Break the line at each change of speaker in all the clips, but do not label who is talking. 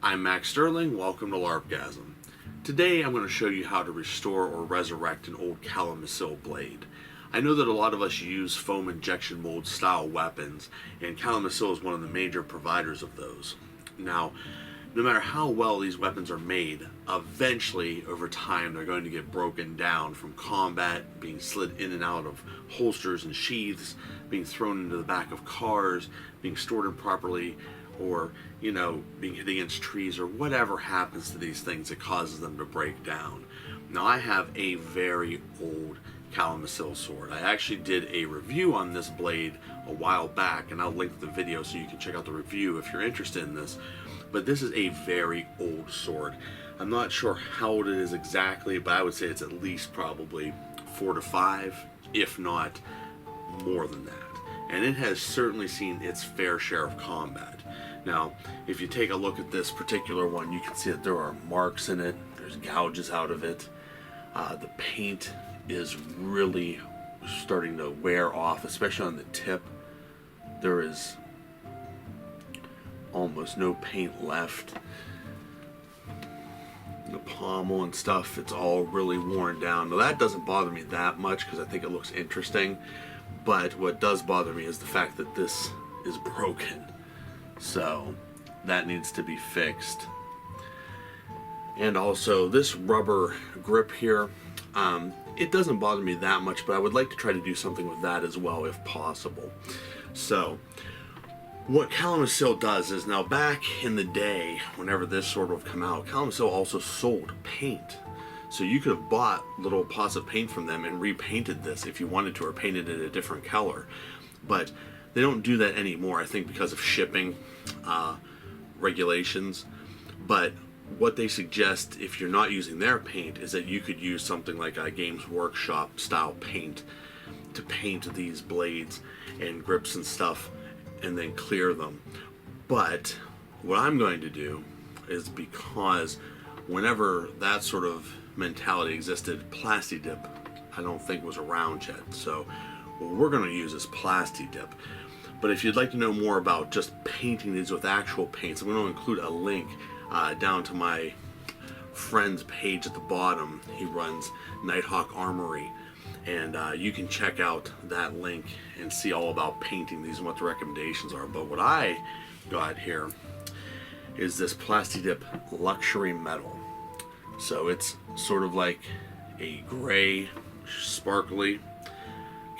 I'm Max Sterling, welcome to LarpGasm. Today I'm going to show you how to restore or resurrect an old Calimacil blade. I know that a lot of us use foam injection mold style weapons, and Calimacil is one of the major providers of those. Now, no matter how well these weapons are made, eventually over time they're going to get broken down from combat, being slid in and out of holsters and sheaths, being thrown into the back of cars, being stored improperly, or being hit against trees, or whatever happens to these things that causes them to break down. Now, I have a very old Calimacil sword. I actually did a review on this blade a while back, and I'll link the video so you can check out the review if you're interested in this. But this is a very old sword. I'm not sure how old it is exactly, but I would say it's at least probably 4 to 5, if not more than that. And it has certainly seen its fair share of combat. Now, if you take a look at this particular one, you can see that there are marks in it. There's gouges out of it. The paint is really starting to wear off, especially on the tip. There is almost no paint left. The pommel and stuff, it's all really worn down. Now, that doesn't bother me that much because I think it looks interesting. But what does bother me is the fact that this is broken. So that needs to be fixed. And also this rubber grip here, it doesn't bother me that much, but I would like to try to do something with that as well if possible. So what Calimacil does is, now back in the day, whenever this sword would come out, Calimacil also sold paint. So you could have bought little pots of paint from them and repainted this if you wanted to, or painted it a different color. But they don't do that anymore, I think because of shipping regulations. But what they suggest, if you're not using their paint, is that you could use something like a Games Workshop style paint to paint these blades and grips and stuff and then clear them. But what I'm going to do is, because whenever that sort of mentality existed, plasti-dip I don't think was around yet. So what we're going to use is plasti-dip. But if you'd like to know more about just painting these with actual paints, I'm going to include a link down to my friend's page at the bottom. He runs Nighthawk Armory, and you can check out that link and see all about painting these and what the recommendations are. But what I got here is this plasti-dip luxury metal. So it's sort of like a gray, sparkly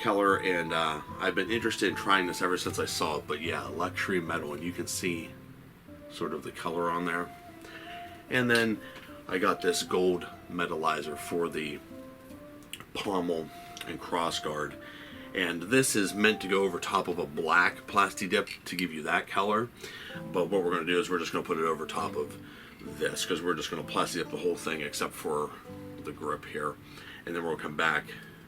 color, and I've been interested in trying this ever since I saw it. But yeah, luxury metal, and you can see sort of the color on there. And then I got this gold metallizer for the pommel and crossguard, and this is meant to go over top of a black plasti-dip to give you that color. But what we're going to do is we're just going to put it over top of this, because we're just going to plasti-dip the whole thing except for the grip here, and then we'll come back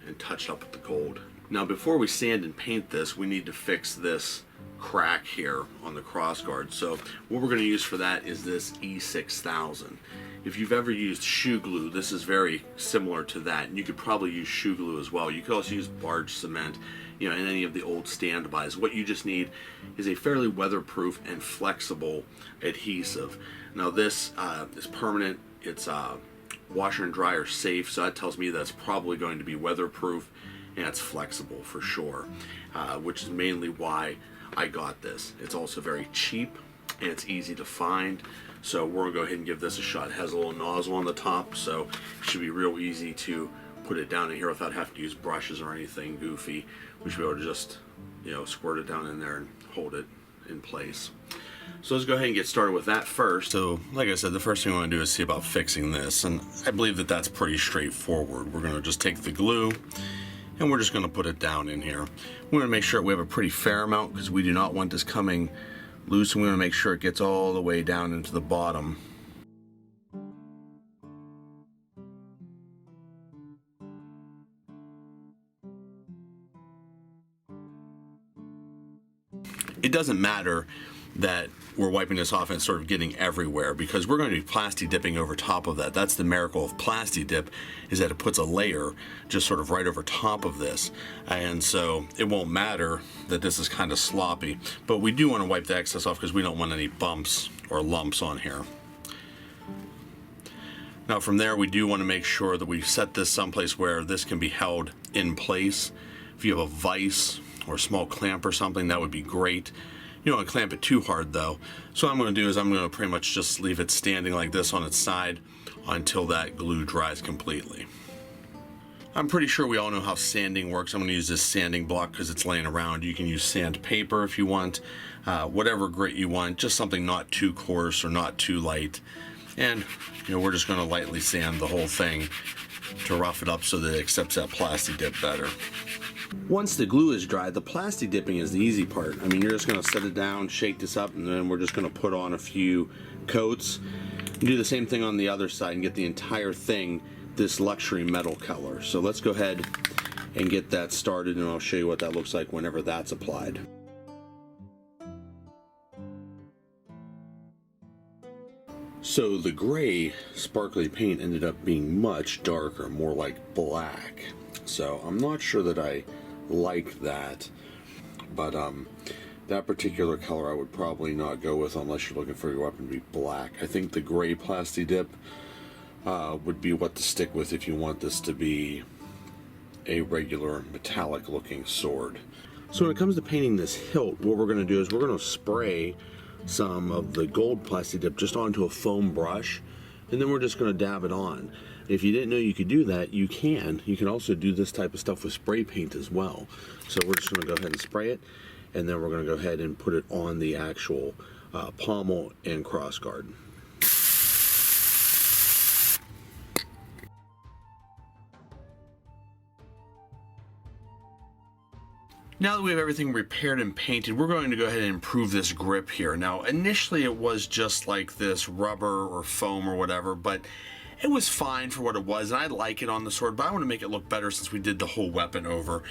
and touch up with the gold. Now, before we sand and paint this, we need to fix this crack here on the crossguard. So what we're going to use for that is this E6000. If you've ever used shoe glue, this is very similar to that, and you could probably use shoe glue as well. You could also use barge cement, in any of the old standbys. What you just need is a fairly weatherproof and flexible adhesive. Now, this is permanent. It's washer and dryer safe, so that tells me that's probably going to be weatherproof, and it's flexible for sure, which is mainly why I got this. It's also very cheap and it's easy to find. So we're gonna go ahead and give this a shot. It has a little nozzle on the top, so it should be real easy to put it down in here without having to use brushes or anything goofy. We should be able to just, squirt it down in there and hold it in place. So let's go ahead and get started with that first. So like I said, the first thing we want to do is see about fixing this, and I believe that that's pretty straightforward. We're gonna just take the glue and we're just gonna put it down in here. We wanna make sure we have a pretty fair amount, because we do not want this coming loose, and we want to make sure it gets all the way down into the bottom. It doesn't matter that we're wiping this off and it's sort of getting everywhere, because we're going to be plasti-dipping over top of that. That's the miracle of plasti-dip, is that it puts a layer just sort of right over top of this, and so it won't matter that this is kind of sloppy. But we do want to wipe the excess off because we don't want any bumps or lumps on here. Now from there, we do want to make sure that we set this someplace where this can be held in place. If you have a vise or a small clamp or something, that would be great. You don't want to clamp it too hard though. So what I'm going to do is I'm going to pretty much just leave it standing like this on its side until that glue dries completely. I'm pretty sure we all know how sanding works. I'm going to use this sanding block because it's laying around. You can use sandpaper if you want, whatever grit you want, just something not too coarse or not too light. And we're just going to lightly sand the whole thing to rough it up so that it accepts that plasti-dip better. Once the glue is dry, the plastic dipping is the easy part. I mean, you're just going to set it down, shake this up, and then we're just going to put on a few coats. Do the same thing on the other side and get the entire thing this luxury metal color. So let's go ahead and get that started, and I'll show you what that looks like whenever that's applied. So the gray sparkly paint ended up being much darker, more like black. So I'm not sure that I like that, but that particular color I would probably not go with unless you're looking for your weapon to be black. I think the gray plasti-dip would be what to stick with if you want this to be a regular metallic looking sword. So when it comes to painting this hilt, what we're going to do is we're going to spray some of the gold plasti-dip just onto a foam brush, and then we're just going to dab it on. If you didn't know you could do that, you can. You can also do this type of stuff with spray paint as well. So we're just going to go ahead and spray it, and then we're going to go ahead and put it on the actual pommel and crossguard. Now that we have everything repaired and painted, we're going to go ahead and improve this grip here. Now, initially it was just like this rubber or foam or whatever, but it was fine for what it was, and I like it on the sword, but I want to make it look better since we did the whole weapon over.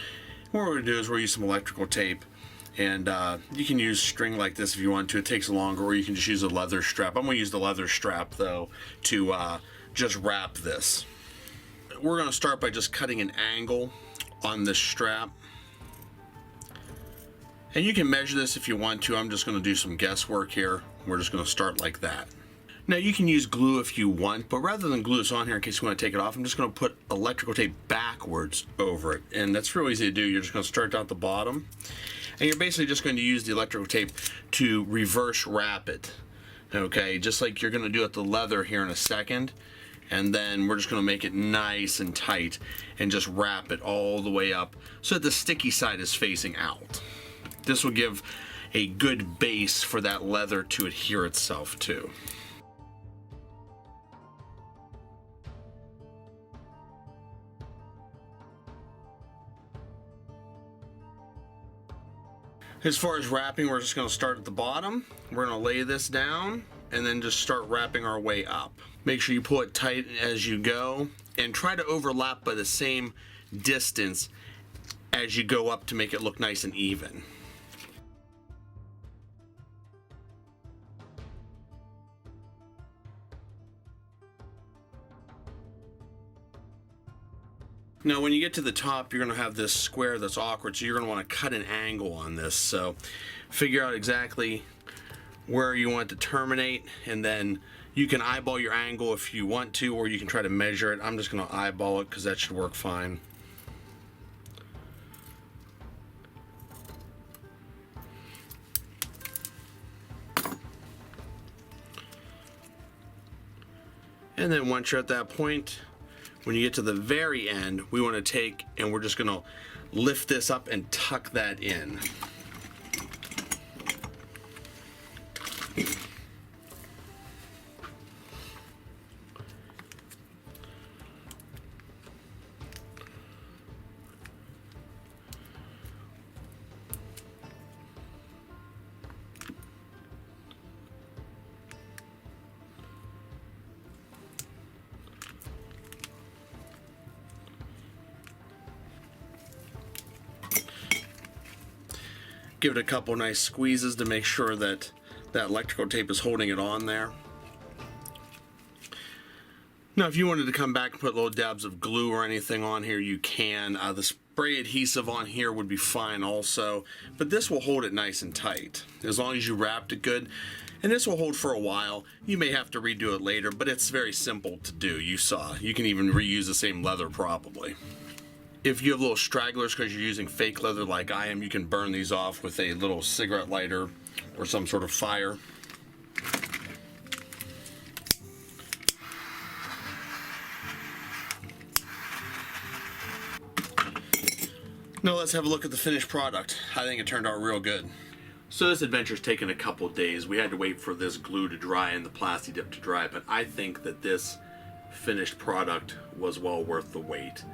What we're going to do is we'll use some electrical tape, and you can use string like this if you want to. It takes longer, or you can just use a leather strap. I'm going to use the leather strap, though, to just wrap this. We're going to start by just cutting an angle on this strap. And you can measure this if you want to. I'm just going to do some guesswork here. We're just going to start like that. Now you can use glue if you want, but rather than glue this on here in case you want to take it off, I'm just going to put electrical tape backwards over it. And that's real easy to do. You're just going to start down at the bottom, and you're basically just going to use the electrical tape to reverse wrap it. Okay, just like you're going to do at the leather here in a second. And then we're just going to make it nice and tight and just wrap it all the way up so that the sticky side is facing out. This will give a good base for that leather to adhere itself to. As far as wrapping, we're just going to start at the bottom. We're going to lay this down and then just start wrapping our way up. Make sure you pull it tight as you go and try to overlap by the same distance as you go up to make it look nice and even. Now when you get to the top, you're going to have this square that's awkward, so you're going to want to cut an angle on this. So figure out exactly where you want it to terminate, and then you can eyeball your angle if you want to, or you can try to measure it. I'm just going to eyeball it because that should work fine. And then once you're at that point, when you get to the very end, we want to take and we're just going to lift this up and tuck that in. Give it a couple nice squeezes to make sure that that electrical tape is holding it on there. Now if you wanted to come back and put little dabs of glue or anything on here, you can. The spray adhesive on here would be fine also, but this will hold it nice and tight as long as you wrapped it good. And this will hold for a while. You may have to redo it later, but it's very simple to do. You saw. You can even reuse the same leather probably. If you have little stragglers because you're using fake leather like I am, you can burn these off with a little cigarette lighter or some sort of fire. Now let's have a look at the finished product. I think it turned out real good. So this adventure's taken a couple days. We had to wait for this glue to dry and the plasti-dip to dry, but I think that this finished product was well worth the wait.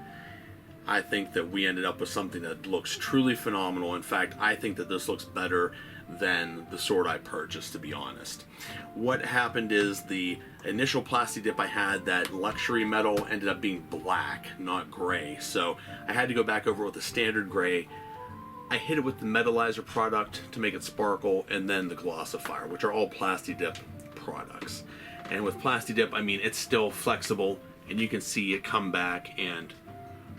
I think that we ended up with something that looks truly phenomenal. In fact, I think that this looks better than the sword I purchased, to be honest. What happened is the initial plasti-dip I had, that luxury metal, ended up being black, not gray. So I had to go back over with a standard gray. I hit it with the metalizer product to make it sparkle, and then the glossifier, which are all plasti-dip products. And with plasti-dip, I mean, it's still flexible, and you can see it come back, and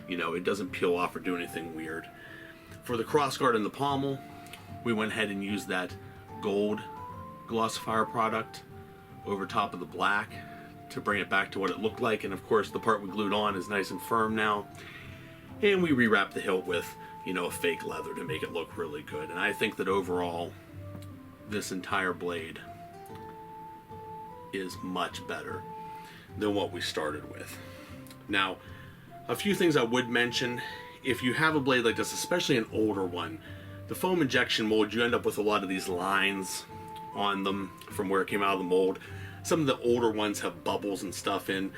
you know, it doesn't peel off or do anything weird. For the crossguard and the pommel, we went ahead and used that gold glossifier product over top of the black to bring it back to what it looked like. And of course, the part we glued on is nice and firm now. And we rewrapped the hilt with, you know, a fake leather to make it look really good. And I think that overall, this entire blade is much better than what we started with. Now, a few things I would mention. If you have a blade like this, especially an older one, the foam injection mold, you end up with a lot of these lines on them from where it came out of the mold. Some of the older ones have bubbles and stuff in.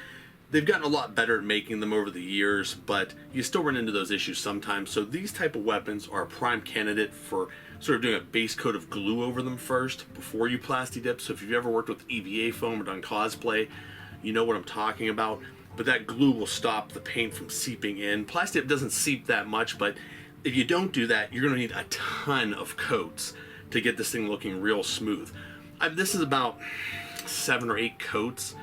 They've gotten a lot better at making them over the years, but you still run into those issues sometimes. So these type of weapons are a prime candidate for sort of doing a base coat of glue over them first before you plasti-dip. So if you've ever worked with EVA foam or done cosplay, you know what I'm talking about. But that glue will stop the paint from seeping in. Plasti-dip doesn't seep that much, but if you don't do that, you're going to need a ton of coats to get this thing looking real smooth. This is about 7 or 8 coats.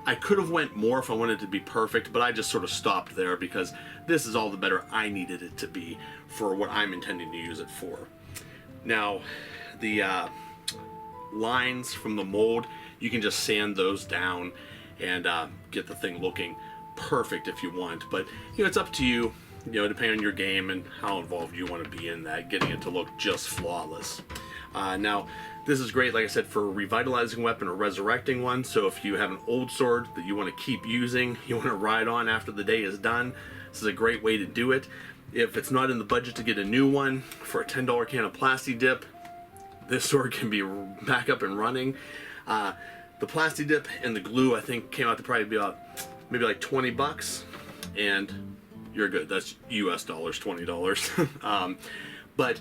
I could have went more if I wanted it to be perfect, but I just sort of stopped there because this is all the better I needed it to be for what I'm intending to use it for. Now, the lines from the mold, you can just sand those down and get the thing looking perfect if you want. But you know, it's up to you, you know, depending on your game and how involved you want to be in that, getting it to look just flawless. Now, this is great, like I said, for a revitalizing weapon or resurrecting one. So if you have an old sword that you want to keep using, you want to ride on after the day is done, this is a great way to do it. If it's not in the budget to get a new one, for a $10 can of plasti-dip, this sword can be back up and running. The plasti-dip and the glue, I think, came out to probably be about maybe like 20 bucks, and you're good. That's US dollars, $20. But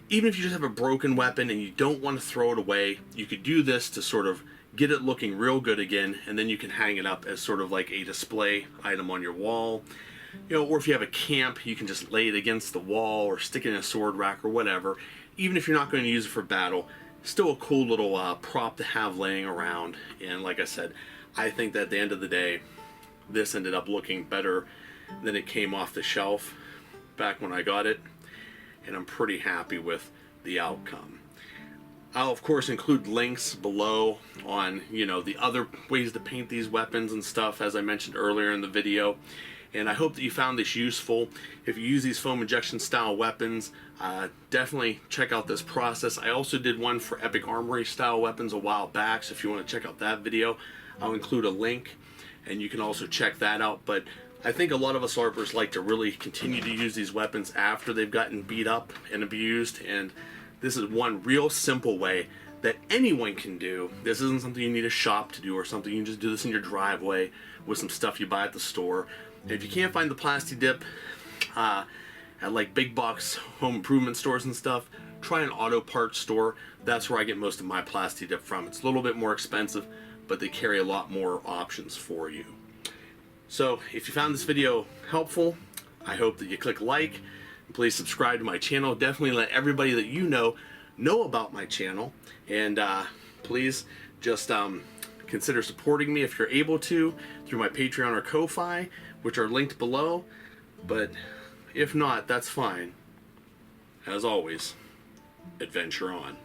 even if you just have a broken weapon and you don't want to throw it away, you could do this to sort of get it looking real good again, and then you can hang it up as sort of like a display item on your wall. You know, or if you have a camp, you can just lay it against the wall or stick it in a sword rack or whatever. Even if you're not going to use it for battle, still a cool little prop to have laying around. And like I said, I think that at the end of the day, this ended up looking better than it came off the shelf back when I got it, and I'm pretty happy with the outcome. I'll of course include links below on, you know, the other ways to paint these weapons and stuff, as I mentioned earlier in the video. And I hope that you found this useful. If you use these foam injection style weapons, definitely check out this process. I also did one for Epic Armory style weapons a while back, so if you want to check out that video, I'll include a link and you can also check that out. But I think a lot of us LARPers like to really continue to use these weapons after they've gotten beat up and abused, and this is one real simple way that anyone can do. This isn't something you need a shop to do or something. You can just do this in your driveway with some stuff you buy at the store. And if you can't find the plasti-dip at like big box home improvement stores and stuff, try an auto parts store. That's where I get most of my plasti-dip from. It's a little bit more expensive, but they carry a lot more options for you. So if you found this video helpful, I hope that you click like. Please subscribe to my channel. Definitely let everybody that you know about my channel. And please just consider supporting me if you're able to through my Patreon or Ko-Fi, which are linked below. But If not, that's fine. As always, adventure on.